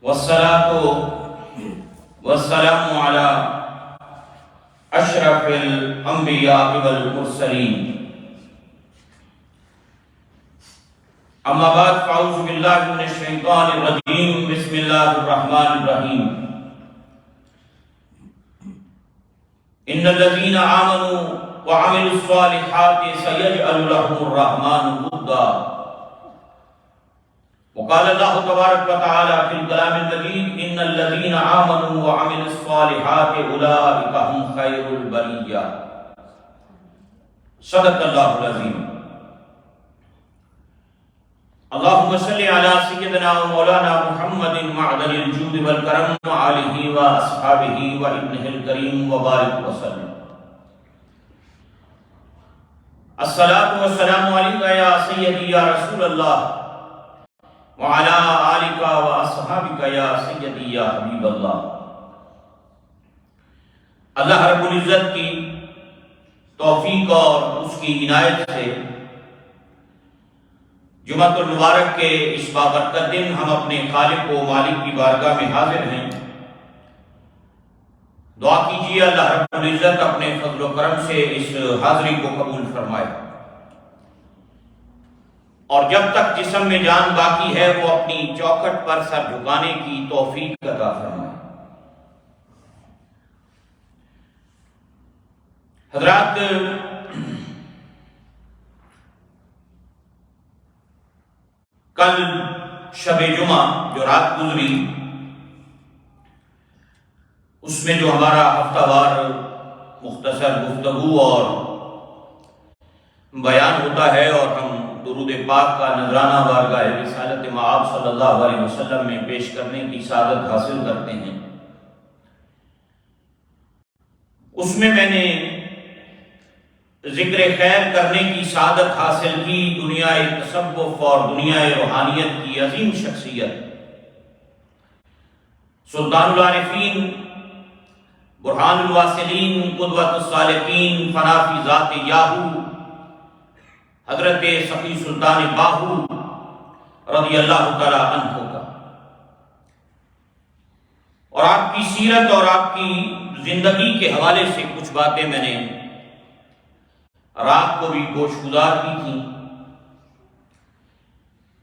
والصلاة والسلام على أشرف الأنبياء والمرسلين أما بعد فأعوذ بالله من الشيطان الرجيم بسم الله الرحمن الرحيم إن الذين آمنوا وعملوا الصالحات سيجعل لهم الرحمن ودا وقال الله تبارك وتعالى في الكلام المجيد إن الذين آمنوا وعملوا الصالحات أولئك هم خير البرية صدق الله العظيم اللهم صل على سيدنا ومولانا محمد معدن الجود والكرم وآله وأصحابه وابنه الكريم وبارك وسلم الصلاة والسلام عليك يا سيدي يا رسول الله وعلى آلك وأصحابك يا سيدي يا حبیب اللہ۔ اللہ رب العزت کی توفیق اور اس کی عنایت سے جمعۃ المبارک کے اس بابرکت دن ہم اپنے خالق و مالک کی بارگاہ میں حاضر ہیں۔ دعا کیجیے اللہ رب العزت اپنے فضل و کرم سے اس حاضری کو قبول فرمائے، اور جب تک جسم میں جان باقی ہے وہ اپنی چوکھٹ پر سر جھکانے کی توفیق عطا فرمائے۔ حضرات، کل شب جمعہ جو رات گزری، اس میں جو ہمارا ہفتہ وار مختصر گفتگو اور بیان ہوتا ہے اور ہم درود پاک کا نذرانہ بارگاہ رسالت مآب صلی اللہ علیہ وسلم میں پیش کرنے کی سعادت حاصل کرتے ہیں، اس میں میں نے ذکر خیر کرنے کی سعادت حاصل کی دنیا تصوف اور دنیا روحانیت کی عظیم شخصیت سلطان العارفین، برہان الواصلین، قدوۃ الصالحین، فنا فی ذات یاہو حضرت سخی سلطان باہو رضی اللہ تعالی عنہ کا، اور آپ کی سیرت اور آپ کی زندگی کے حوالے سے کچھ باتیں میں نے رات کو بھی گوشگزار کی تھیں۔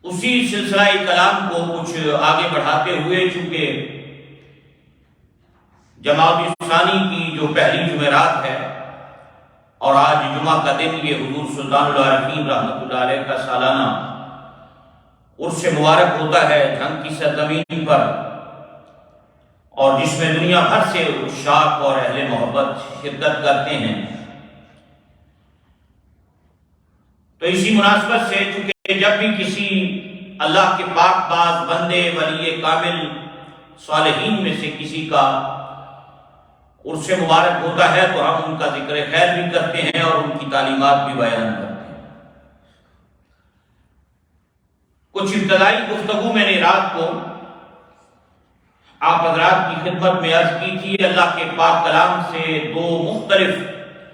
اسی سلسلہ کلام کو کچھ آگے بڑھاتے ہوئے، چونکہ جمادی ثانی کی جو پہلی جمعرات ہے اور آج جمعہ کا دن، یہ حضور سلطان العارفین رحمۃ اللہ علیہ کا سالانہ عرس مبارک ہوتا ہے جھنگ کی سرزمین پر، اور جس میں دنیا بھر سے عشاق اور اہل محبت شرکت کرتے ہیں۔ تو اسی مناسبت سے چونکہ جب بھی کسی اللہ کے پاک باز بندے ولی کامل صالحین میں سے کسی کا عرس مبارک ہوتا ہے تو ہم ان کا ذکر خیر بھی کرتے ہیں اور ان کی تعلیمات بھی بیان کرتے ہیں۔ کچھ ابتدائی گفتگو میں نے رات کو آپ حضرات کی خدمت میں عرض کی تھی۔ اللہ کے پاک کلام سے دو مختلف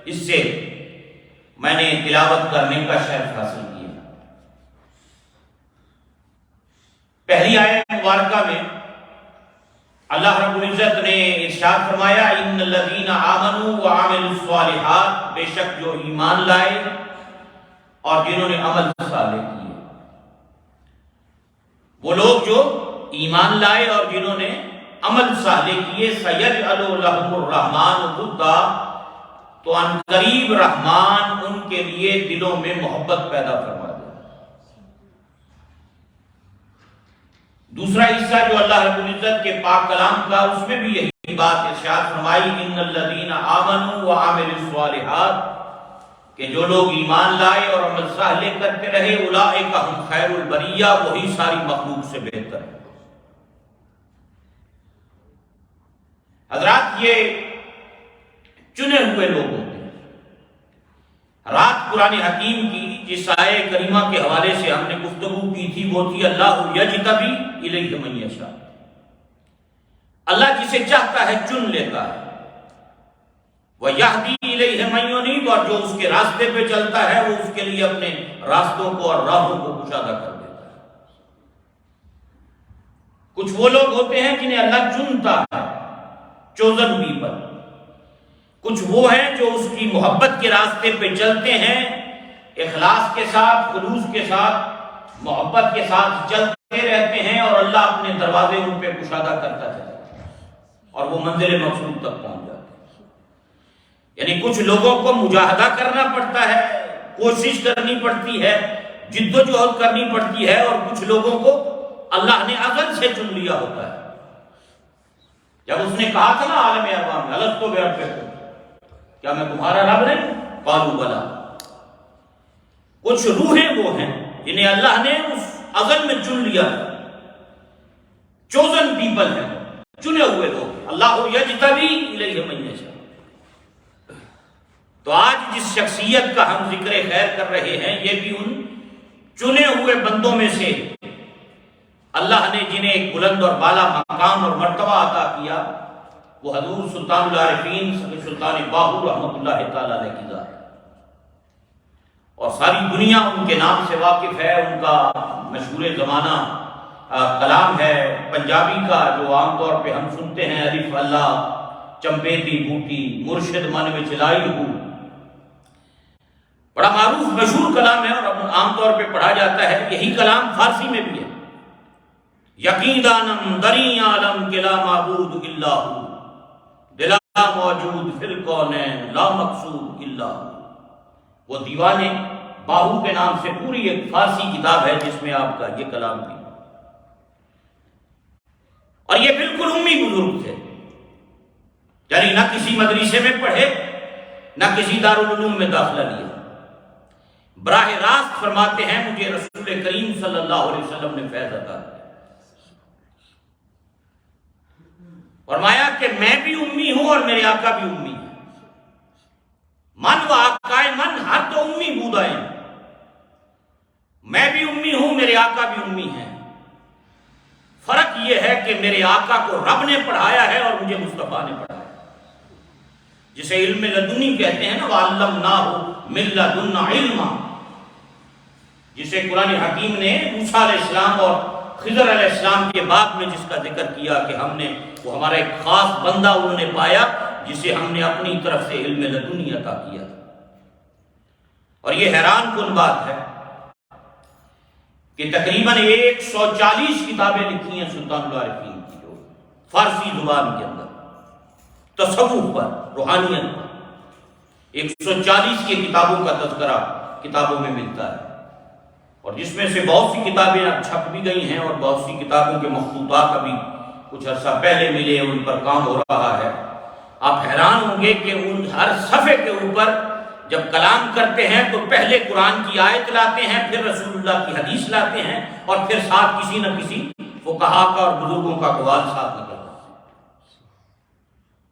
حصے میں نے تلاوت کرنے کا شرف حاصل کیا۔ پہلی آیت مبارکہ میں اللہ رب العزت نے ارشاد فرمایا ان الذین آمنوا وعملوا الصالحات، بے شک جو ایمان لائے اور جنہوں نے عمل صالح کیے، وہ لوگ جو ایمان لائے اور جنہوں نے عمل صالح کیے، سیجعل لهم الرحمن ودا، تو ان قریب رحمان ان کے لیے دلوں میں محبت پیدا فرما دے۔ دوسرا حصہ جو اللہ رب العزت کے پاک کلام کا، اس میں بھی یہی بات ارشاد فرمائی ان الذین آمنوا وعملوا الصالحات، کہ جو لوگ ایمان لائے اور عمل صالح کرتے رہے، اولئک هم خیر البریہ، وہی ساری مخلوق سے بہتر ہے۔ حضرات، یہ چنے ہوئے لوگ ہوتے ہیں۔ رات قرآن حکیم کی جس آیہ کریمہ کے حوالے سے ہم نے گفتگو کی تھی وہ تھی اللہ یجتبی الیہ من یشاء، اللہ جسے چاہتا ہے چن لیتا ہے، وَيَهْدِي إِلَيْهِ مَن يُنِيبُ، اور جو اس کے راستے پہ چلتا ہے وہ اس کے لیے اپنے راستوں کو اور راہوں کو کشادہ کر دیتا ہے۔ کچھ وہ لوگ ہوتے ہیں جنہیں اللہ چنتا ہے، چوزن پیپل. کچھ وہ ہیں جو اس کی محبت کے راستے پہ چلتے ہیں، اخلاص کے ساتھ، خلوص کے ساتھ، محبت کے ساتھ چلتے رہتے ہیں، اور اللہ اپنے دروازے ان پہ کشادہ کرتا چلتا ہے اور وہ منزل مقصود تک پہنچ جاتے ہیں. یعنی کچھ لوگوں کو مجاہدہ کرنا پڑتا ہے، کوشش کرنی پڑتی ہے، جد و جہد کرنی پڑتی ہے، اور کچھ لوگوں کو اللہ نے ازل سے چن لیا ہوتا ہے. جب اس نے کہا تھا نا عالم ارواح میں الستو بربکم، کیا میں تمہارا رب نہیں؟ قالوا بلا. کچھ روحیں وہ ہیں جنہیں اللہ نے اس ازل میں چن لیا، چوزن پیپل ہیں، چنے ہوئے لوگ. اللہ یجتبی الیہ من یشاء. تو آج جس شخصیت کا ہم ذکر خیر کر رہے ہیں یہ بھی ان چنے ہوئے بندوں میں سے اللہ نے جنہیں ایک بلند اور بالا مقام اور مرتبہ عطا کیا، وہ حضور سلطان العارفین سلطان باہو رحمۃ اللہ تعالی علیہ کی ذات ہے. اور ساری دنیا ان کے نام سے واقف ہے. ان کا مشہور زمانہ کلام ہے پنجابی کا، جو عام طور پہ ہم سنتے ہیں، الف اللہ چمپیتی بوٹی مرشد من میں چلائی ہوں. بڑا معروف مشہور کلام ہے اور عام طور پہ پڑھا جاتا ہے. یہی کلام فارسی میں بھی ہے. یقین دانم دری عالم کے لا معبود الا ہو، دلا موجود فی الکونین لا مقصود الا ہو. وہ دیوان باہو کے نام سے پوری ایک فارسی کتاب ہے جس میں آپ کا یہ کلام بھی. اور یہ بالکل امی بزرگ تھے، یعنی نہ کسی مدرسے میں پڑھے نہ کسی دارالعلوم میں داخلہ لیا. براہ راست فرماتے ہیں مجھے رسول کریم صلی اللہ علیہ وسلم نے فیض عطا کیا. فرمایا کہ میں بھی امی ہوں اور میرے آقا بھی امی ہے. من و آقائے من، ہر تو امی بودائیں. میں بھی امی ہوں، میرے آقا بھی امی ہیں. فرق یہ ہے کہ میرے آقا کو رب نے پڑھایا ہے اور مجھے مصطفیٰ نے پڑھایا، جسے علم لدنی کہتے ہیں نا، وَعَلَّمْنَاهُ مِن لَدُنَّا عِلْمًا، جسے قرآن حکیم نے موسیٰ علیہ السلام اور خضر علیہ السلام کے بعد میں جس کا ذکر کیا کہ ہم نے، وہ ہمارا ایک خاص بندہ انہوں نے پایا جسے ہم نے اپنی طرف سے علم لدنی عطا کیا. اور یہ حیران کن بات ہے کہ تقریباً 140 کتابیں لکھی ہیں سلطان العارفین کی، جو فارسی زبان کے اندر تصوف پر، روحانیت پر 140 کی کتابوں کا تذکرہ کتابوں میں ملتا ہے. اور جس میں سے بہت سی کتابیں اب چھپ بھی گئی ہیں اور بہت سی کتابوں کے مخطوطات ابھی کچھ عرصہ پہلے ملے، ان پر کام ہو رہا ہے. آپ حیران ہوں گے کہ ان ہر صفحے کے اوپر جب کلام کرتے ہیں تو پہلے قرآن کی آیت لاتے ہیں، پھر رسول اللہ کی حدیث لاتے ہیں، اور پھر ساتھ کسی نہ کسی فقہا کا اور بزرگوں کا قوال ساتھ نکل کرتے ہیں.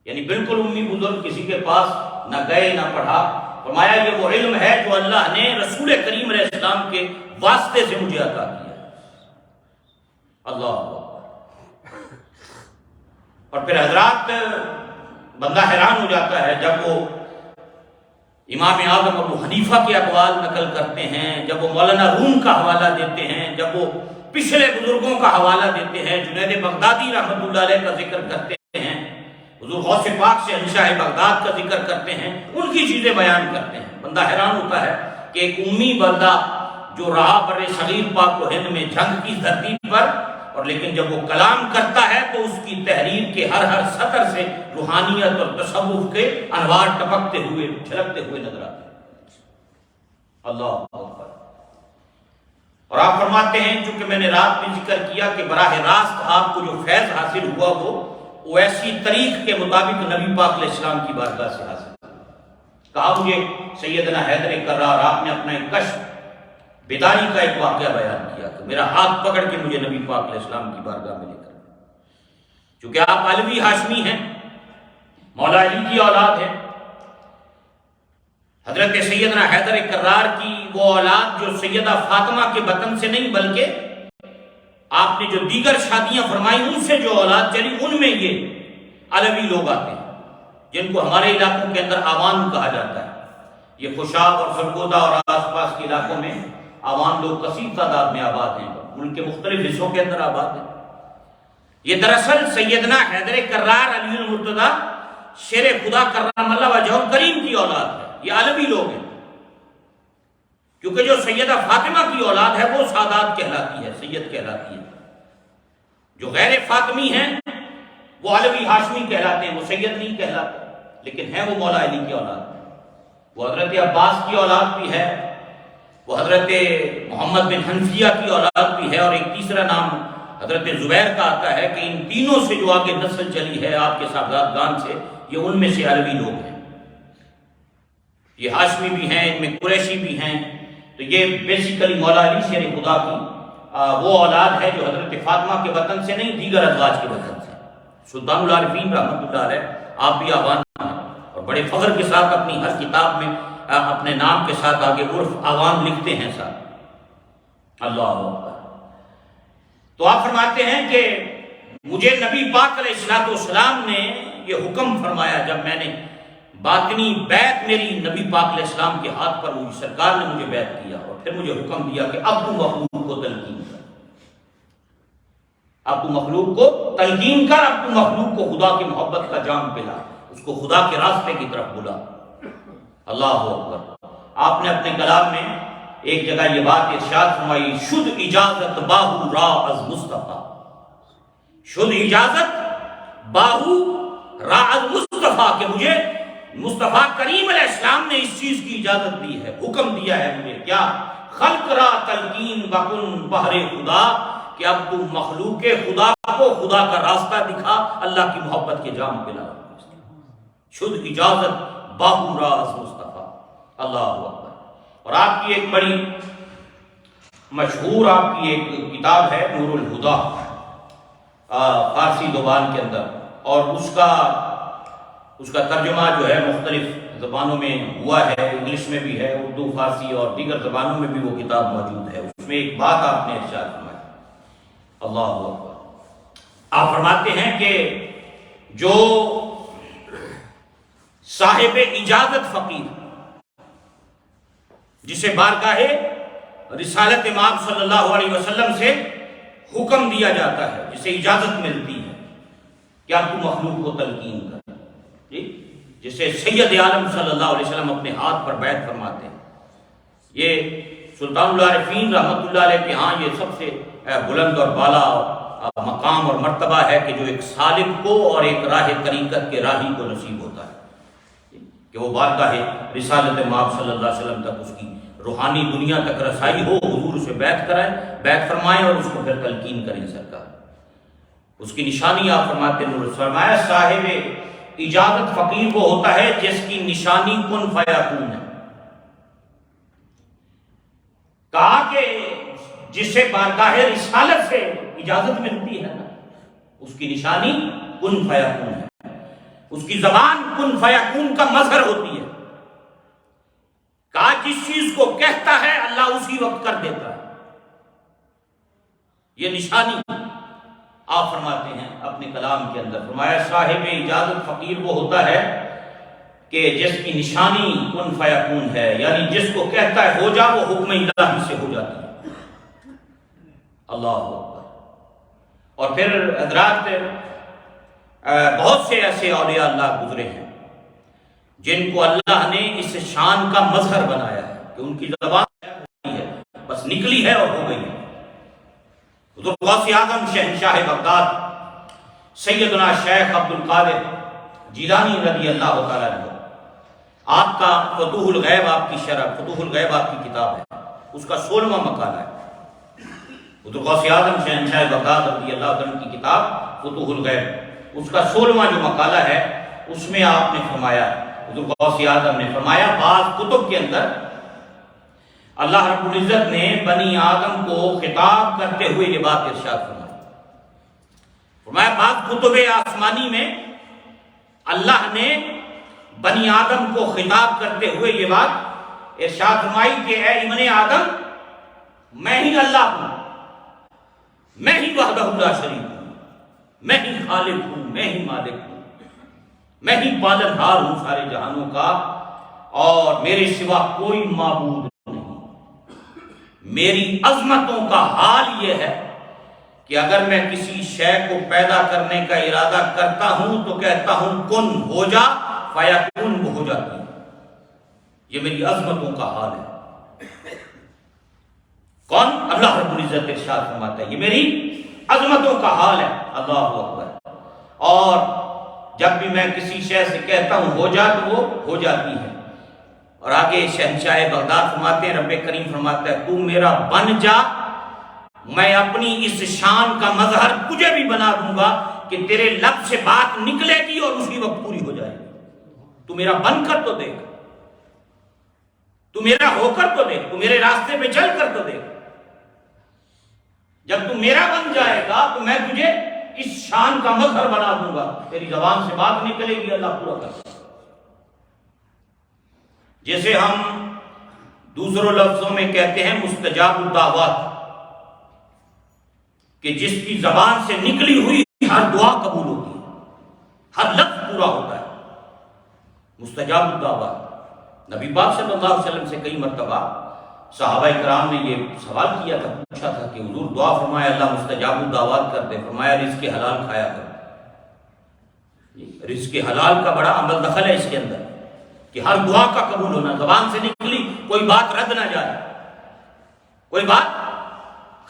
یعنی بالکل امی بزرگ، کسی کے پاس نہ گئے نہ پڑھا. فرمایا یہ وہ علم ہے جو اللہ نے رسول کریم علیہ السلام کے واسطے سے مجھے عطا کیا. اللہ اکبر. اور پھر حضرات بندہ حیران ہو جاتا ہے جب وہ امام اعظم ابو حنیفہ کے اقوال نقل کرتے ہیں، جب وہ مولانا روم کا حوالہ دیتے ہیں، جب وہ پچھلے بزرگوں کا حوالہ دیتے ہیں، جنید بغدادی رحمۃ اللہ علیہ کا ذکر کرتے ہیں، حضور غوث پاک سے شاہ بغداد کا ذکر کرتے ہیں، ان کی چیزیں بیان کرتے ہیں. بندہ حیران ہوتا ہے کہ ایک امی بندہ جو رہا بر صغیر پاک و ہند میں جنگ کی دھرتی پر، اور لیکن جب وہ کلام کرتا ہے تو اس کی تحریر کے ہر سطر سے روحانیت اور تصوف کے انوار ٹپکتے ہوئے جھلکتے ہوئے نظر آتے ہیں. اللہ اکبر. اور آپ فرماتے ہیں، چونکہ میں نے رات میں ذکر کیا کہ براہ راست آپ کو جو فیض حاصل ہوا وہ ایسی طریق کے مطابق نبی پاک علیہ السلام کی بارگاہ سے حاصل ہوا. کہا مجھے سیدنا حیدر کرار آپ نے اپنا ایک کشف بیداری کا ایک واقعہ بیان کیا کہ میرا ہاتھ پکڑ کے مجھے نبی پاک علیہ السلام کی بارگاہ میں لے کر، چونکہ آپ علوی ہاشمی ہیں، مولا علی کی اولاد ہے. حضرت سیدنا حیدر کرار کی وہ اولاد جو سیدہ فاطمہ کے بطن سے نہیں بلکہ آپ نے جو دیگر شادیاں فرمائی ان سے جو اولاد چلی، ان میں یہ علوی لوگ آتے ہیں جن کو ہمارے علاقوں کے اندر آوان کہا جاتا ہے. یہ خوشاب اور سرگودا اور آس پاس کے علاقوں میں آوان لوگ کثیر تعداد میں آباد ہیں، ملک کے مختلف حصوں کے اندر آباد ہیں. یہ دراصل سیدنا حیدر کرار علی المرتضیٰ شیر خدا کرم اللہ وجہہ کریم کی اولاد ہے. یہ علوی لوگ ہیں، کیونکہ جو سیدہ فاطمہ کی اولاد ہے وہ سادات کہلاتی ہے، سید کہلاتی ہے. جو غیر فاطمی ہیں وہ علوی ہاشمی کہلاتے ہیں، وہ سید نہیں کہلاتے، لیکن ہیں وہ مولا علی کی اولاد. وہ حضرت عباس کی اولاد بھی ہے، وہ حضرت محمد بن حنفیہ کی اولاد بھی ہے، اور ایک تیسرا نام حضرت زبیر کا آتا ہے کہ ان تینوں سے جو آگے نسل چلی ہے آپ کے صاحبزادگان سے، یہ ان میں سے علوی لوگ ہیں. یہ ہاشمی بھی ہیں، ان میں قریشی بھی ہیں. تو یہ بیسیکلی مولا علی شیر خدا کی وہ اولاد ہے جو حضرت فاطمہ کے وطن سے نہیں، دیگر ازواج کے وطن سے. سلطان العارفین رحمۃ اللہ علیہ آپ بھی آوان ہیں، اور بڑے فخر کے ساتھ اپنی ہر کتاب میں اپنے نام کے ساتھ آگے عرف آوان لکھتے ہیں ساتھ. اللہ اکبر. تو آپ فرماتے ہیں کہ مجھے نبی پاک علیہ السلام نے یہ حکم فرمایا، جب میں نے باطنی بیعت میری نبی پاک علیہ السلام کے ہاتھ پر ہوئی، سرکار نے مجھے بیعت کیا، اور پھر مجھے حکم دیا کہ اب تو مخلوق کو تلقین کر، اب تو مخلوق کو تلقین کر، اب تو مخلوق کو خدا کی محبت کا جام پلا، اس کو خدا کے راستے کی طرف بلا. اللہ اکبر. آپ نے اپنے کلام میں ایک جگہ یہ بات ارشاد فرمائی، شد اجازت باہو را از مصطفیٰ، شد اجازت باہو را از مصطفیٰ، کہ مجھے مصطفیٰ کریم علیہ السلام نے اس چیز کی اجازت دی ہے، حکم دیا ہے مجھے. کیا؟ خلق را تلقین وکن بحر خدا، کہ اب تو مخلوق خدا کو خدا کا راستہ دکھا، اللہ کی محبت کے جام پلا. شد اجازت باہو را از مصطفیٰ. اللہ اکبر. اور آپ کی ایک بڑی مشہور آپ کی ایک کتاب ہے نور الہدا، فارسی زبان کے اندر، اور اس کا ترجمہ جو ہے مختلف زبانوں میں ہوا ہے، انگلش میں بھی ہے، اردو، فارسی اور دیگر زبانوں میں بھی وہ کتاب موجود ہے. اس میں ایک بات آپ نے ارشاد فرمائی. اللہ اکبر. آپ فرماتے ہیں کہ جو صاحب اجازت فقیر، جسے بارگاہ رسالت امام صلی اللہ علیہ وسلم سے حکم دیا جاتا ہے، جسے اجازت ملتی ہے کہ آپ کو مخلوق کو تلقین کر، جی، جسے سید عالم صلی اللہ علیہ وسلم اپنے ہاتھ پر بیعت فرماتے ہیں. یہ سلطان العارفین رحمۃ اللہ علیہ کے ہاں یہ سب سے بلند اور بالا مقام اور مرتبہ ہے کہ جو ایک سالک کو اور ایک راہ طریقت کے راہی کو نصیب ہوتا ہے کہ وہ بارگاہ رسالت امام صلی اللہ علیہ وسلم تک اس کی روحانی دنیا تک رسائی ہو، حضور سے بیعت کرائیں، بیعت فرمائیں اور اس کو پھر تلقین کریں. سرکار اس کی نشانی آپ فرماتے ہیں، فرمایا صاحب اجازت فقیر وہ ہوتا ہے جس کی نشانی کن فیکون ہے. کہا کہ جسے بارگاہ رسالت سے اجازت ملتی ہے نا، اس کی نشانی کن فیکون ہے، اس کی زبان کن فیکون کا مظہر ہوتی ہے. کہا جس چیز کو کہتا ہے اللہ اسی وقت کر دیتا ہے. یہ نشانی آپ فرماتے ہیں اپنے کلام کے اندر. فرمایا صاحب اجازت فقیر وہ ہوتا ہے کہ جس کی نشانی کن فیکون ہے، یعنی جس کو کہتا ہے ہو جا، وہ حکم الہی سے ہو جاتی ہے. اللہ اکبر. اور پھر حضرات بہت سے ایسے اولیاء اللہ گزرے ہیں جن کو اللہ نے اس شان کا مظہر بنایا ہے کہ ان کی زبان ہے بس نکلی ہے اور ہو گئی ہے. حضور غوث اعظم شہنشاہ بغداد سیدنا شیخ عبد القادر جیلانی رضی اللہ تعالیٰ عنہ، آپ کا فتوح الغیب، آپ کی شرح فتوح الغیب آپ کی کتاب ہے، اس کا 16واں مقالہ ہے. حضور غوث اعظم شہنشاہ بغداد رضی اللہ عنہ کی کتاب فتوح الغیب، اس کا 16واں جو مقالہ ہے اس میں آپ نے فرمایا، حضور غوث اعظم نے فرمایا، بعض کتب کے اندر اللہ رب العزت نے بنی آدم کو خطاب کرتے ہوئے یہ بات ارشاد فرمائی. فرمایا بعض کتب آسمانی میں اللہ نے بنی آدم کو خطاب کرتے ہوئے یہ بات ارشاد فرمائی کہ اے ابن آدم، میں ہی اللہ ہوں، میں ہی وحدہ لا شریک ہوں، میں ہی خالق ہوں، میں ہی مالک ہوں، میں ہی پالنہار ہوں سارے جہانوں کا، اور میرے سوا کوئی معبود نہیں. میری عظمتوں کا حال یہ ہے کہ اگر میں کسی شے کو پیدا کرنے کا ارادہ کرتا ہوں تو کہتا ہوں کن ہو جا، فیکون، وہ ہو جاتی ہے۔ یہ میری عظمتوں کا حال ہے۔ کون؟ اللہ رب العزت ارشاد فرماتا ہے یہ میری عظمتوں کا حال ہے۔ اللہ اکبر۔ اور جب بھی میں کسی شے سے کہتا ہوں ہو جا تو وہ ہو جاتی ہے۔ اور آگے شہنشاہ بغداد فرماتے ہیں، رب کریم فرماتا ہے تو میرا بن جا، میں اپنی اس شان کا مظہر تجھے بھی بنا دوں گا کہ تیرے لب سے بات نکلے گی اور اسی وقت پوری ہو جائے گی۔ تو میرا بن کر تو دیکھ، تو میرا ہو کر تو دیکھ، تو میرے راستے پہ چل کر تو دیکھ۔ جب تو میرا بن جائے گا تو میں تجھے اس شان کا مظہر بنا دوں گا، تیری زبان سے بات نکلے گی، اللہ پورا کر دے گا۔ جیسے ہم دوسروں لفظوں میں کہتے ہیں مستجاب الدعوات، کہ جس کی زبان سے نکلی ہوئی ہر دعا قبول ہوتی ہے، ہر لفظ پورا ہوتا ہے، مستجاب الدعوات۔ نبی پاک صلی اللہ علیہ وسلم سے کئی مرتبہ صحابہ کرام نے یہ سوال کیا تھا، پوچھا تھا کہ حضور دعا فرمایا اللہ مستجاب الدعوات کر دے، فرمایا رزق حلال کھایا کر۔ رزق حلال کا بڑا عمل دخل ہے اس کے اندر، کہ ہر دعا کا قبول ہونا، زبان سے نکلی کوئی بات رد نہ جائے، کوئی بات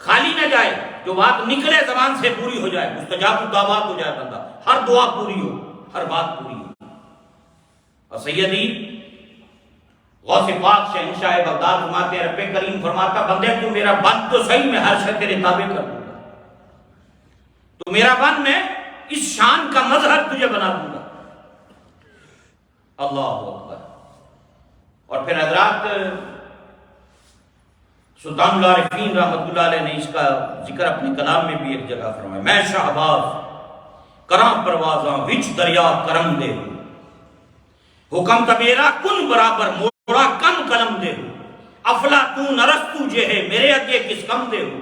خالی نہ جائے، جو بات نکلے زبان سے پوری ہو جائے، مستجاب الدعوات ہو جائے بندہ، ہر دعا پوری ہو، ہر بات پوری ہو۔ اور سیدی غوث پاک شہنشاہ بغداد فرماتے ہیں، رب کریم فرماتا بندے تو میرا بن تو صحیح، میں ہر شے تیرے تابع کر دوں گا، تو میرا بن میں اس شان کا مظہر تجھے بنا دوں گا۔ اللہ اکبر۔ اور پھر حضرات سلطان العارفین رحمۃ اللہ علیہ نے اس کا ذکر اپنے کلام میں بھی ایک جگہ فرمایا، میں شہباز کراں پروازاں وچ دریا کرم دے ہوں، حکم تا میرا کن برابر موڑا کم قلم دے ہوں، افلاطون ارسطو جے ہے میرے اگے کس کم دے ہوں،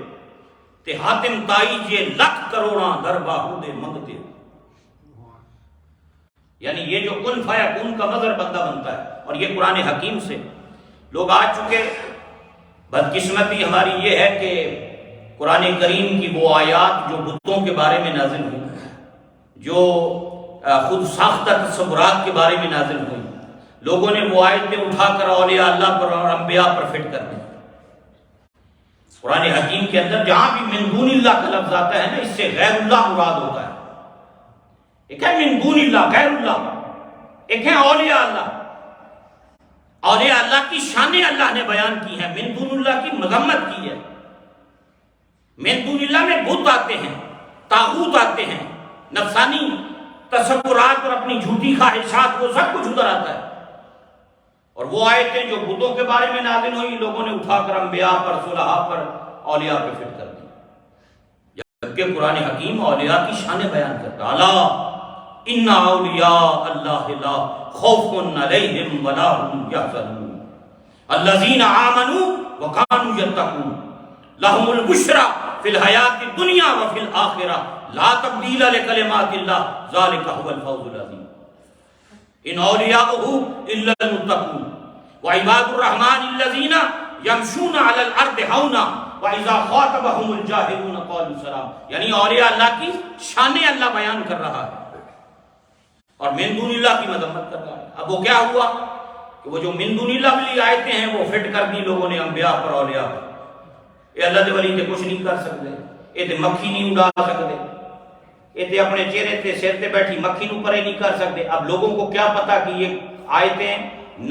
تے حاتم تائی جے لکھ کروڑاں در باہو دے منگتے ہوں۔ یعنی یہ جو کن فیکون کا مظہر بندہ بنتا ہے، اور یہ قرآن حکیم سے لوگ آ چکے۔ بدقسمتی ہماری یہ ہے کہ قرآن کریم کی وہ آیات جو بتوں کے بارے میں نازل ہوئی، جو خود ساختہ تصورات کے بارے میں نازل ہوئی، لوگوں نے وہ آیتیں اٹھا کر اولیاء اللہ پر اور انبیاء پر فٹ کر دی۔ قرآن حکیم کے اندر جہاں بھی من دون اللہ کا لفظ آتا ہے نا، اس سے غیر اللہ مراد ہوتا ہے۔ ایک ہے من دون اللہ غیر اللہ، ایک ہے اولیاء اللہ۔ اولیاء اللہ کی شانیں اللہ نے بیان کی ہیں، من دون اللہ کی مذمت کی ہے۔ من دون اللہ میں بت آتے ہیں، طاغوت آتے ہیں، نفسانی تصورات اور اپنی جھوٹی خواہشات، وہ سب کچھ ادھر آتا ہے۔ اور وہ آیتیں جو بتوں کے بارے میں نازل ہوئی، لوگوں نے اٹھا کر انبیاء پر، صلحاء پر، اولیاء پہ فٹ کر دی، جبکہ قرآن حکیم اولیاء کی شانیں بیان کرتا۔ الا ان اولیاء اللہ لا خوف علیہم ولا هم یحزنون الذین آمنوا وکانوا یتقون لهم البشری فی الحیاۃ الدنیا وفی الآخرہ لا تبدیل لکلمات اللہ ذلک هو الفوز العظیم ان اولیاءہ الا المتقون وعباد الرحمن الذین یمشون علی الارض ہونا وَإِذَا خَاطَبَهُمُ الْجَاهِلُونَ قَالُوا سَلَامًا۔ یعنی اولیاء اللہ کی شانیں اللہ بیان کر رہا ہے اور من دون اللہ کی مذمت کر رہا ہے۔ اب وہ کیا ہوا کہ وہ جو من دون اللہ والی آیتیں ہیں وہ فٹ کر دی لوگوں نے انبیاء پر، اولیاء پر۔ یہ اللہ دے ولی تے کچھ نہیں کر سکتے، یہ تے مکھی نہیں اڑا سکتے، یہ تے اپنے چہرے تے سر تے بیٹھی مکھی نو پرے نہیں کر سکتے۔ اب لوگوں کو کیا پتا کہ یہ آیتیں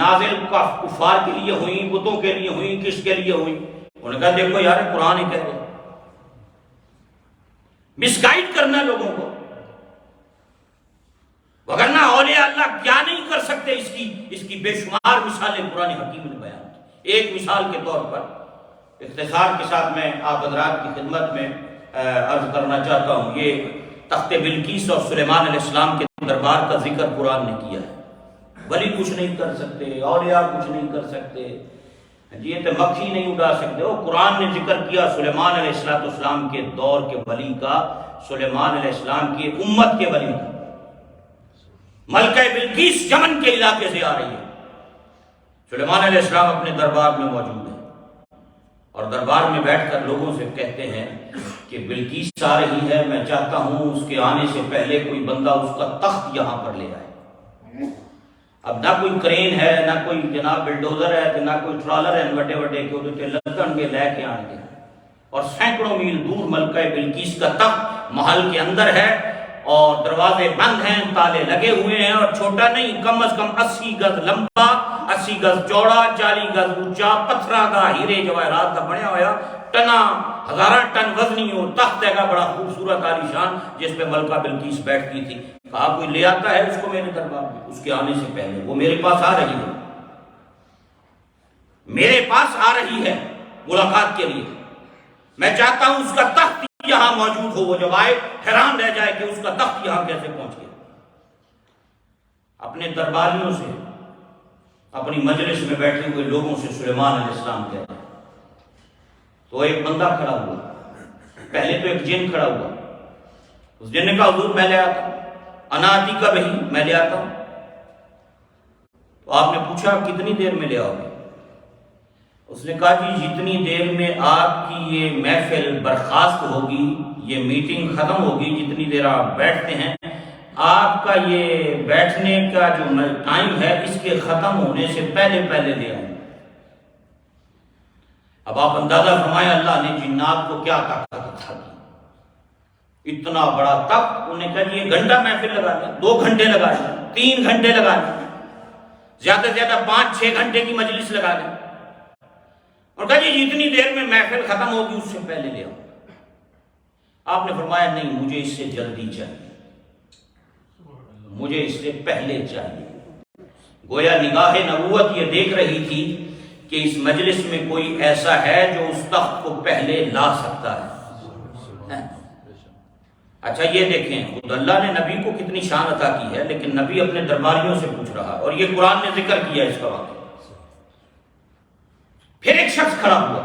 نازل کفار کے لیے ہوئیں، بتوں کے لیے ہوئیں، کس کے لیے ہوئیں؟ انہوں نے کہا دیکھو یار قرآن ہی کہہ رہے، مس گائیڈ کرنا لوگوں کو، وگرنہ اولیاء اللہ کیا نہیں کر سکتے۔ اس کی بے شمار مثالیں قرآن حکیم نے بیان کی۔ ایک مثال کے طور پر اختصار کے ساتھ میں آپ حضرات کی خدمت میں عرض کرنا چاہتا ہوں، یہ تخت بلقیس اور سلیمان علیہ السلام کے دربار کا ذکر قرآن نے کیا ہے۔ ولی کچھ نہیں کر سکتے، اولیاء کچھ نہیں کر سکتے، یہ تو مکھی نہیں اڑا سکتے۔ وہ قرآن نے ذکر کیا سلیمان علیہ السلام کے دور کے ولی کا، سلیمان علیہ السلام کی امت کے ولی کا۔ ملکہ بلقیس یمن کے علاقے سے آ رہی ہے، سلیمان علیہ السلام اپنے دربار میں موجود ہے اور دربار میں بیٹھ کر لوگوں سے کہتے ہیں کہ بلقیس آ رہی ہے، میں چاہتا ہوں اس کے آنے سے پہلے کوئی بندہ اس کا تخت یہاں پر لے آئے۔ اب نہ کوئی کرین ہے، نہ کوئی جناب بلڈوزر ہے، نہ کوئی ٹرالر ہے وڈے وڈے کہ وہ لگن گے لے کے آن گے، اور سینکڑوں میل دور ملکہ بلقیس کا تخت محل کے اندر ہے، اور دروازے بند ہیں، تالے لگے ہوئے ہیں، اور چھوٹا نہیں، کم از کم 80 گز لمبا، 80 گز چوڑا، 40 گز اونچا، پتھراں کا، ہیرے جواہرات کا بنیا ہوا ٹنا ہزاراں ٹن وزنی ہو تخت ہے گا، بڑا خوبصورت عالیشان، جس پہ ملکہ بلقیس بیٹھتی تھی۔ کہا کوئی لے آتا ہے اس کو میرے دربار میں اس کے آنے سے پہلے، وہ میرے پاس آ رہی ہے، میرے پاس آ رہی ہے ملاقات کے لیے، میں چاہتا ہوں اس کا تخت یہاں موجود ہو۔ وہ جب آئے حیران رہ جائے کہ اس کا تخت یہاں کیسے پہنچ گیا۔ اپنے درباریوں سے، اپنی مجلس میں بیٹھے ہوئے لوگوں سے سلیمان علیہ السلام کہتے ہیں، تو ایک بندہ کھڑا ہوا، پہلے تو ایک جن کھڑا ہوا، اس جن نے کہا حضور میں لے آتا ہوں، انا آتی کا بہی، میں لے آتا ہوں۔ تو آپ نے پوچھا کتنی دیر میں لے آؤ گے؟ اس نے کہا جی جتنی دیر میں آپ کی یہ محفل برخاست ہوگی، یہ میٹنگ ختم ہوگی، جتنی دیر آپ بیٹھتے ہیں، آپ کا یہ بیٹھنے کا جو ٹائم ہے اس کے ختم ہونے سے پہلے پہلے لے آؤں۔ اب آپ اندازہ فرمائیں اللہ نے جنات کو کیا طاقت عطا کی، اتنا بڑا تخت۔ انہوں نے کہا جی 1 گھنٹہ محفل لگا دیں، 2 گھنٹے لگا دیں، 3 گھنٹے لگا دیں، زیادہ سے زیادہ 5-6 گھنٹے کی مجلس لگا دیں، اور کہا جی جتنی دیر میں محفل ختم ہوگی اس سے پہلے لے آؤ۔ آپ نے فرمایا نہیں، مجھے اس سے جلدی چاہیے، مجھے اس سے پہلے چاہیے۔ گویا نگاہ نبوت یہ دیکھ رہی تھی کہ اس مجلس میں کوئی ایسا ہے جو اس تخت کو پہلے لا سکتا ہے۔ اچھا یہ دیکھیں خود اللہ نے نبی کو کتنی شان عطا کی ہے، لیکن نبی اپنے درباریوں سے پوچھ رہا ہے، اور یہ قرآن نے ذکر کیا اس کا واقعہ۔ پھر ایک شخص کھڑا ہوا،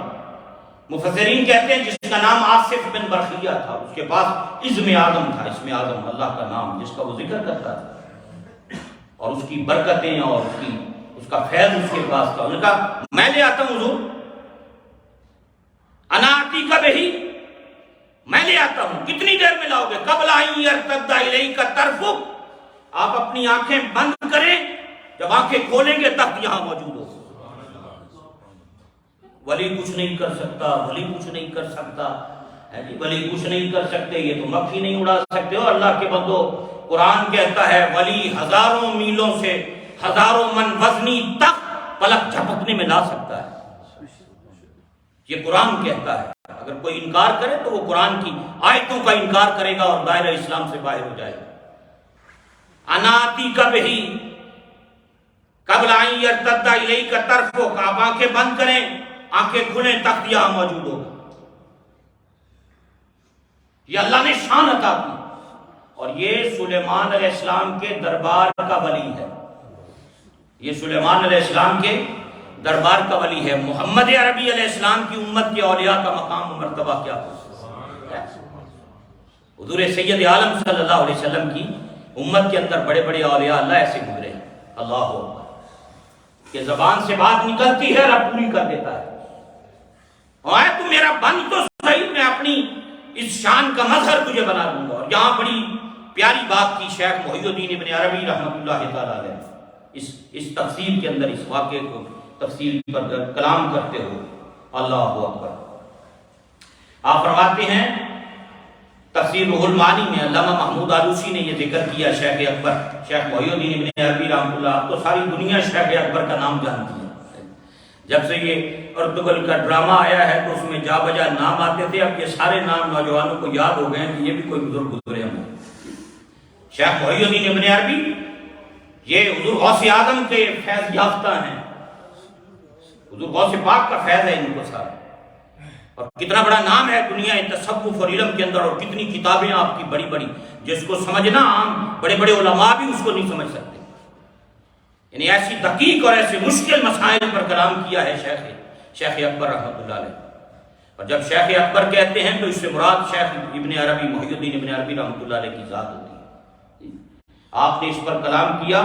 مفسرین کہتے ہیں جس کا نام آصف بن برخیہ تھا، اس کے پاس اسم اعظم تھا، اسم اعظم اللہ کا نام جس کا وہ ذکر کرتا تھا، اور اس کی برکتیں اور اس کا فیض اس کے پاس تھا۔ انہوں نے کہا میں لے آتا ہوں حضور، انا آتی کا بہی، میں لے آتا ہوں، کتنی دیر میں لاؤ گے؟ قبل ان یرتد الیک طرفک، آپ اپنی آنکھیں بند کریں، جب آنکھیں کھولیں گے تخت یہاں موجود ہو۔ ولی کچھ نہیں کر سکتا، ولی کچھ نہیں کر سکتا، ولی کچھ نہیں کر سکتے، یہ تو مکھی نہیں اڑا سکتے ہو اللہ کے بندو۔ قرآن کہتا ہے ولی ہزاروں میلوں سے، ہزاروں من وزنی تخت پلک جھپکنے میں لا سکتا ہے، یہ قرآن کہتا ہے۔ اگر کوئی انکار کرے تو وہ قرآن کی آیتوں کا انکار کرے گا اور دائرہ اسلام سے باہر ہو جائے گا۔ اناتی کا بہی قبل ان یرتد الیک طرفک، آپ آنکھیں بند کریں، آنکھیں کھلیں، تخت یہاں موجود ہوگا۔ یہ اللہ نے شان عطا کی، اور یہ سلیمان علیہ السلام کے دربار کا ولی ہے، یہ سلیمان علیہ السلام کے دربار کا ولی ہے۔ محمد عربی علیہ السلام کی امت کے اولیاء کا مقام و مرتبہ کیا ہو؟ حضور سید عالم صلی اللہ علیہ وسلم کی امت کے اندر بڑے بڑے اولیاء اللہ ایسے گزرے ہیں، اللہ اکبر، کہ زبان سے بات نکلتی ہے رب پوری کر دیتا ہے۔ اور تو میرا بن تو صحیح، میں اپنی اس شان کا مظہر تجھے بنا دوں گا۔ اور یہاں بڑی پیاری بات کی شیخ محی الدین ابن عربی رحمۃ اللہ تعالیٰ علیہ اس تفسیر کے اندر، اس واقعے کو تفسیر پر کلام کرتے ہو، اللہ اکبر۔ آپ فرماتے ہیں تفسیر روح المعانی میں علامہ محمود آلوسی نے یہ ذکر کیا، شیخ اکبر، شیخ محی الدین ابن عربی رحمۃ اللہ، تو ساری دنیا شیخ اکبر کا نام جانتی ہے۔ جب سے یہ ارطغرل کا ڈرامہ آیا ہے تو اس میں جا بجا نام آتے تھے، اب یہ سارے نام نوجوانوں کو یاد ہو گئے کہ یہ بھی کوئی بزرگ گزرے ہوں۔ شیخ محی الدین ابن عربی یہ حضور غوث اعظم کے فیض یافتہ ہیں، حضور غوث پاک کا فیض ہے ان کو سارا، اور کتنا بڑا نام ہے دنیا تصوف اور علم کے اندر، اور کتنی کتابیں آپ کی بڑی بڑی، جس کو سمجھنا عام بڑے بڑے علماء بھی اس کو نہیں سمجھ سکتے، یعنی ایسی دقیق اور ایسے مشکل مسائل پر کلام کیا ہے شیخ اکبر رحمۃ اللہ علیہ۔ اور جب شیخ اکبر کہتے ہیں تو اس سے مراد شیخ ابن عربی، محی الدین ابن عربی رحمۃ اللہ علیہ کی ذات ہوتی ہے۔ آپ نے اس پر کلام کیا،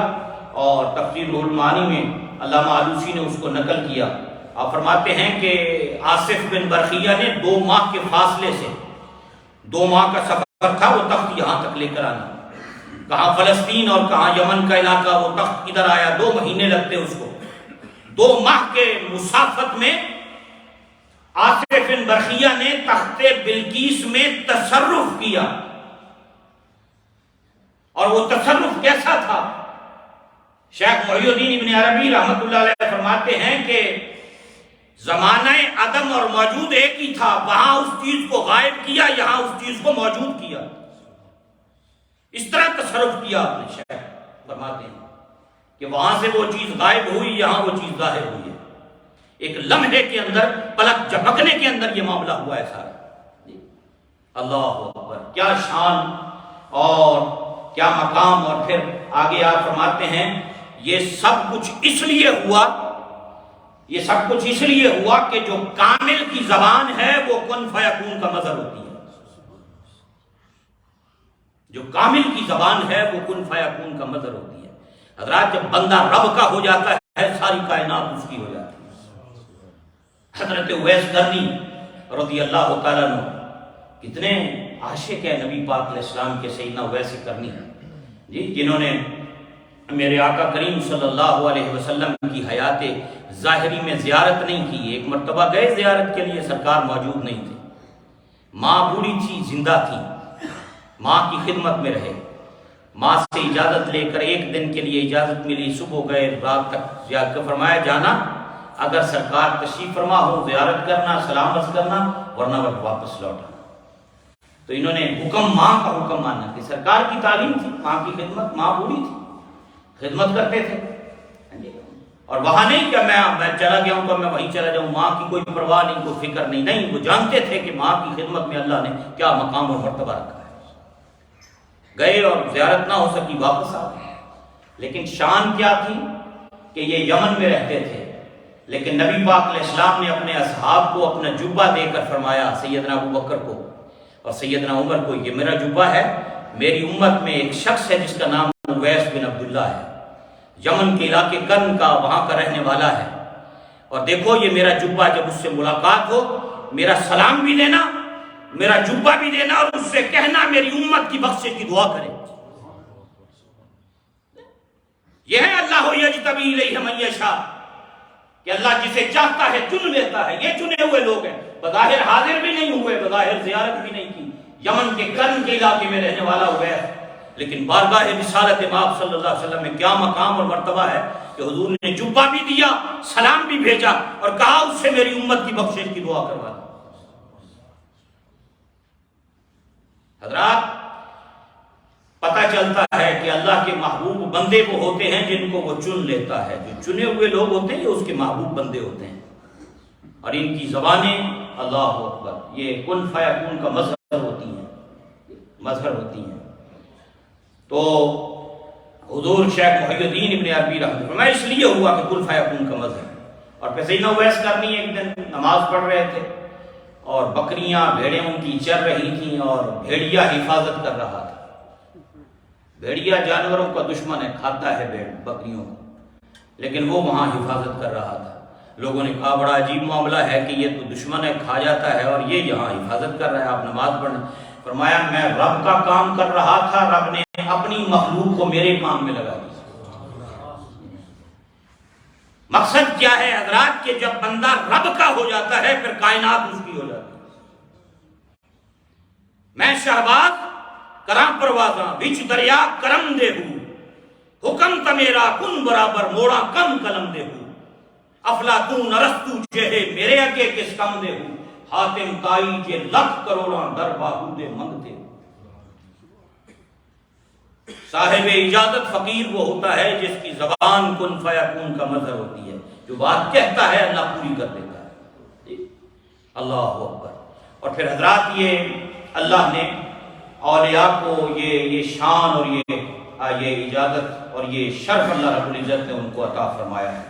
اور تفسیر روح المعانی میں علامہ آلوسی نے اس کو نقل کیا۔ آپ فرماتے ہیں کہ آصف بن برخیہ نے 2 ماہ کے فاصلے سے 2 ماہ کا سفر تھا وہ تخت یہاں تک لے کر آنا، کہاں فلسطین اور کہاں یمن کا علاقہ، وہ تخت ادھر آیا، 2 مہینے لگتے اس کو۔ 2 ماہ کے مسافت میں آصف بن برخیہ نے تخت بلقیس میں تصرف کیا، اور وہ تصرف کیسا تھا؟ شیخ محی الدین ابن عربی رحمۃ اللہ علیہ فرماتے ہیں کہ زمانہ عدم اور موجود ایک ہی تھا، وہاں اس چیز کو غائب کیا، یہاں اس چیز کو موجود کیا، اس طرح تصرف کیا آپ نے۔ شیخ فرماتے ہیں کہ وہاں سے وہ چیز غائب ہوئی، یہاں وہ چیز ظاہر ہوئی ہے، ایک لمحے کے اندر، پلک جھپکنے کے اندر یہ معاملہ ہوا ہے سارا۔ اللہ اکبر، کیا شان اور کیا مقام! اور پھر آگے آپ فرماتے ہیں یہ سب کچھ اس لیے ہوا، یہ سب کچھ اس لیے ہوا کہ جو کامل کی زبان ہے وہ کن فیکون کا مظہر ہوتی ہے، جو کامل کی زبان ہے وہ کن فیکون کا مظہر ہوتی ہے۔ حضرات، جب بندہ رب کا ہو جاتا ہے ساری کائنات اس کی ہو جاتی ہے۔ حضرت اویس قرنی رضی اللہ تعالیٰ عنہ کتنے عاشق ہے نبی پاک علیہ السلام کے سیدنا اویس قرنی جی، جنہوں نے میرے آقا کریم صلی اللہ علیہ وسلم کی حیات ظاہری میں زیارت نہیں کی۔ ایک مرتبہ گئے زیارت کے لیے، سرکار موجود نہیں تھے، ماں بوڑھی تھی، زندہ تھی، ماں کی خدمت میں رہے، ماں سے اجازت لے کر 1 دن کے لیے اجازت ملی، صبح گئے رات تک زیارت کا، فرمایا جانا اگر سرکار تشریف فرما ہو زیارت کرنا، سلام عرض کرنا، ورنہ واپس لوٹنا۔ تو انہوں نے ماں کا حکم مانا کہ سرکار کی تعلیم تھی، ماں کی خدمت، ماں بوڑھی تھی، خدمت کرتے تھے، اور وہاں نہیں کہ میں چلا گیا ہوں تو میں وہیں چلا جاؤں، ماں کی کوئی پرواہ نہیں، کوئی فکر نہیں، نہیں، وہ جانتے تھے کہ ماں کی خدمت میں اللہ نے کیا مقام اور مرتبہ رکھا ہے۔ گئے اور زیارت نہ ہو سکی، واپس آ گئے۔ لیکن شان کیا تھی کہ یہ یمن میں رہتے تھے، لیکن نبی پاک علیہ السلام نے اپنے اصحاب کو اپنا جبہ دے کر فرمایا، سیدنا ابو بکر کو اور سیدنا عمر کو، یہ میرا جبہ ہے، میری امت میں ایک شخص ہے جس کا نام اویس بن عبداللہ ہے، یمن کے علاقے کرن کا، وہاں کا رہنے والا ہے، اور دیکھو یہ میرا جبہ، جب اس سے ملاقات ہو میرا سلام بھی دینا، میرا جبہ بھی دینا، اور اس سے کہنا میری امت کی بخشش کی دعا کرے۔ یہ ہے اللہ یجتبی الیہ من یشاء، کہ اللہ جسے چاہتا ہے چن لیتا ہے۔ یہ چنے ہوئے لوگ ہیں، بظاہر حاضر بھی نہیں ہوئے، بظاہر زیارت بھی نہیں کی، یمن کے کرن کے علاقے میں رہنے والا ہوئے، لیکن بارگاہ رسالت مآب صلی اللہ علیہ وسلم میں کیا مقام اور مرتبہ ہے کہ حضور نے جبہ بھی دیا، سلام بھی بھیجا، اور کہا اس سے میری امت کی بخشش کی دعا کروا دو۔ حضرات، پتہ چلتا ہے کہ اللہ کے محبوب بندے وہ ہوتے ہیں جن کو وہ چن لیتا ہے، جو چنے ہوئے لوگ ہوتے ہیں یہ اس کے محبوب بندے ہوتے ہیں، اور ان کی زبانیں اللہ اکبر یہ کن فیکون کا مظہر ہوتی ہیں۔ تو حضور شیخ محی الدین ابن عربی رحمۃ اللہ اس لیے ہوا کہ کن فیکون کا مظہر۔ اور پھر سیدنا اویس قرنی ایک دن نماز پڑھ رہے تھے، اور بکریاں بھیڑیں ان کی چر رہی تھیں، اور بھیڑیا حفاظت کر رہا تھا۔ بھیڑیا جانوروں کا دشمن ہے، کھاتا ہے بکریوں کو، لیکن وہ وہاں حفاظت کر رہا تھا۔ لوگوں نے کہا بڑا عجیب معاملہ ہے کہ یہ تو دشمن ہے، کھا جاتا ہے، اور یہ یہاں حفاظت کر رہا ہے، آپ نماز پڑھیں۔ فرمایا میں رب کا کام کر رہا تھا، رب نے اپنی مخلوق کو میرے کام میں لگا دیا۔ مقصد کیا ہے حضرات کہ جب بندہ رب کا ہو جاتا ہے پھر کائنات اس کی ہو جاتی ہے۔ میں شہباز کراں پروازاں وچ دریا کرم دے ہوں، حکم تا میرا کن برابر موڑا کم قلم دے ہوں، افلاطون ارسطو جہے میرے اگے کس کم دے ہوں، حاتم تائی جے لکھ کروڑاں در باہو دے منگ دے ہوں۔ صاحب اجازت فقیر وہ ہوتا ہے جس کی زبان کن فیکون کا مظہر ہوتی ہے، جو بات کہتا ہے اللہ پوری کر دیتا ہے۔ اللہ اکبر۔ اور پھر حضرات یہ اللہ نے اولیاء کو یہ شان اور یہ اجازت اور یہ شرف اللہ رب العزت نے ان کو عطا فرمایا ہے۔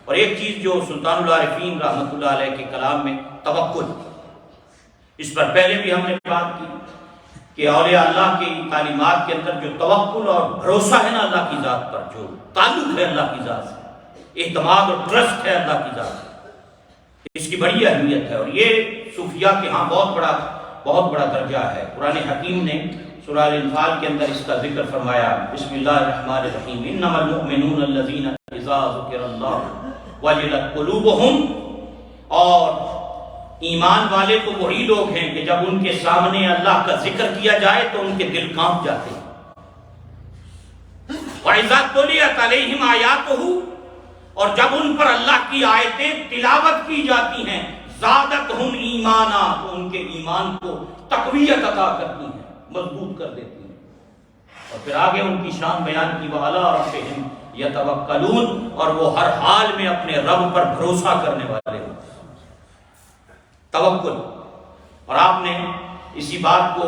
اور ایک چیز جو سلطان العارفین رحمۃ اللہ علیہ کے کلام میں توکل، اس پر پہلے بھی ہم نے بات کی کہ اولیاء اللہ کی تعلیمات کے اندر جو توکل اور بھروسہ ہے نا اللہ کی ذات پر، جو تعلق ہے اللہ کی ذات سے، اعتماد اور ٹرسٹ ہے اللہ کی ذات سے، اس کی بڑی اہمیت ہے۔ اور یہ صوفیاء کے ہاں بہت بڑا بہت بڑا درجہ ہے۔ قرآن حکیم نے سورہ الانفال کے اندر اس کا ذکر فرمایا، بسم اللہ الرحمن الرحیم، انما المؤمنون الذین اذا ذکر اللہ وجلت قلوبہم، اور ایمان والے تو وہی لوگ ہیں کہ جب ان کے سامنے اللہ کا ذکر کیا جائے تو ان کے دل کانپ جاتے ہیں۔ وَإِذَا تُلِيَتْ عَلَيْهِمْ آيَاتُهُ، اور جب ان پر اللہ کی آیتیں تلاوت کی جاتی ہیں، زادتہم ایمانا، تو ان کے ایمان کو تقویت عطا کرتی ہیں، مضبوط کر دیتی ہیں۔ اور پھر آگے ان کی شان بیان کی، وَعَلَىٰ رَبِّهِمْ يَتَوَكَّلُونَ، اور وہ ہر حال میں اپنے رب پر بھروسہ کرنے والے ہیں۔ توکل، اور آپ نے اسی بات کو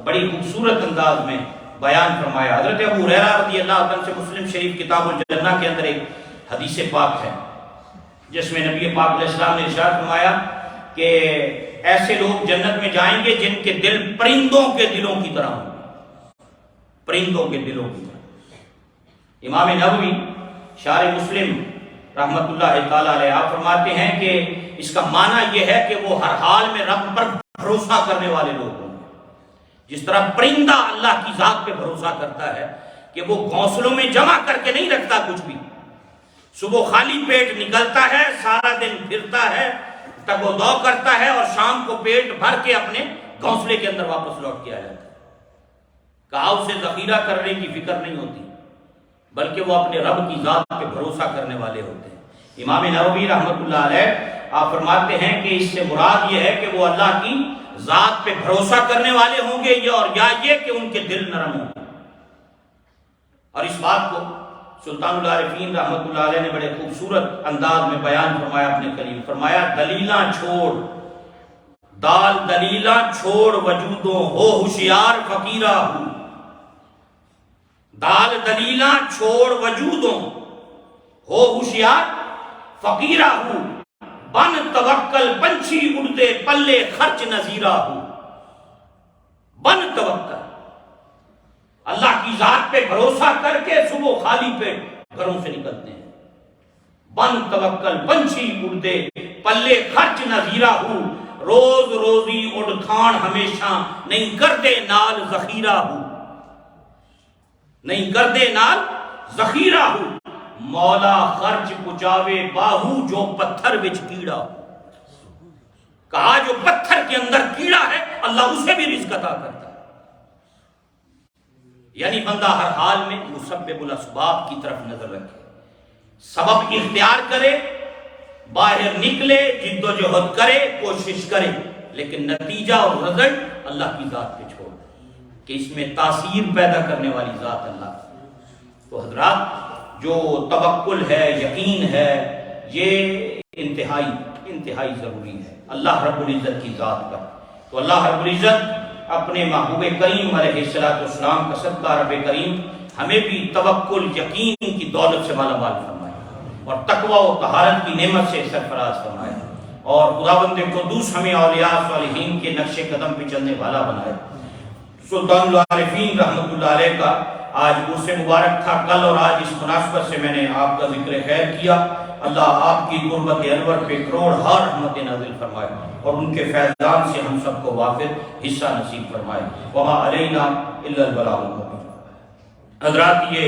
بڑی خوبصورت انداز میں بیان فرمایا۔ حضرت ابو ہریرہ رضی اللہ عنہ سے مسلم شریف کتاب الجنہ کے اندر ایک حدیث پاک ہے جس میں نبی پاک علیہ السلام نے ارشاد فرمایا کہ ایسے لوگ جنت میں جائیں گے جن کے دل پرندوں کے دلوں کی طرح ہوں گے، پرندوں کے دلوں کی طرح۔ امام نووی شارح مسلم رحمت اللہ تعالیٰ علیہ آپ فرماتے ہیں کہ اس کا معنی یہ ہے کہ وہ ہر حال میں رب پر بھروسہ کرنے والے لوگ ہوں گے۔ جس طرح پرندہ اللہ کی ذات پہ بھروسہ کرتا ہے کہ وہ گھونسلوں میں جمع کر کے نہیں رکھتا کچھ بھی، صبح خالی پیٹ نکلتا ہے، سارا دن پھرتا ہے، تگ و دو کرتا ہے، اور شام کو پیٹ بھر کے اپنے گھونسلے کے اندر واپس لوٹ کے آ جاتا ہے۔ کہا اسے ذخیرہ کرنے کی فکر نہیں ہوتی، بلکہ وہ اپنے رب کی ذات پہ بھروسہ کرنے والے ہوتے ہیں۔ امام نووی رحمت اللہ علیہ آپ فرماتے ہیں کہ اس سے مراد یہ ہے کہ وہ اللہ کی ذات پہ بھروسہ کرنے والے ہوں گے، اور یا یہ کہ ان کے دل نرم ہوں گے۔ اور اس بات کو سلطان العارفین رحمت اللہ علیہ نے بڑے خوبصورت انداز میں بیان فرمایا اپنے کلیم، فرمایا دلیلاں چھوڑ، دال دلیلاں چھوڑ وجودوں، ہو ہوشیار فقیرہ ہوں۔ دال دلیلاں چھوڑ وجودوں، ہو ہوشیار فقیرہ ہوں۔ بن توکل پنچھی اڑتے پلے خرچ نذیرہ ہوں۔ بن توکل، اللہ کی ذات پہ بھروسہ کر کے صبح خالی پیٹ گھروں سے نکلتے ہیں۔ بن توکل پنچھی اڑتے پلے خرچ نذیرہ ہوں۔ روز روزی اڑ کھان ہمیشہ، نہیں کردے نال ذخیرہ ہوں، نہیں کردے نال ذخیرہ ہوں۔ مولا خرچ پچاوے باہو جو پتھر وچ کیڑا ہو۔ کہا جو پتھر کے اندر کیڑا ہے اللہ اسے بھی رزق عطا کرتا ہے۔ یعنی بندہ ہر حال میں مسبب الاسباب کی طرف نظر رکھے، سبب اختیار کرے، باہر نکلے، جد و جہد کرے، کوشش کرے، لیکن نتیجہ اور رزلٹ اللہ کی ذات پہ چھوڑ کہ اس میں تاثیر پیدا کرنے والی ذات اللہ۔ تو حضرات، جو توکل ہے، یقین ہے، یہ انتہائی ضروری ہے اللہ رب العزت کی ذات پر۔ تو اللہ رب العزت اپنے محبوب کریم علیہ السلام کا صدقہ رب کریم ہمیں بھی توکل، یقین کی دولت سے مالا مال فرمائے، اور تقوی و طہارت کی نعمت سے سرفراز فرمائے، اور خداوند قدوس ہمیں اولیاء صالحین کے نقش قدم پہ چلنے والا بنائے۔ سلطان العارفین رحمت اللہ علیہ کا آج عرس مبارک تھا کل، اور آج اس مناسبت سے میں نے آپ کا ذکر خیر کیا۔ اللہ آپ کی قربت انور پہ کروڑ ہار رحمت نازل فرمائے، اور ان کے فیضان سے ہم سب کو وافر حصہ نصیب فرمائے۔ وما علینا الا البلاغ المبین۔ حضرات، یہ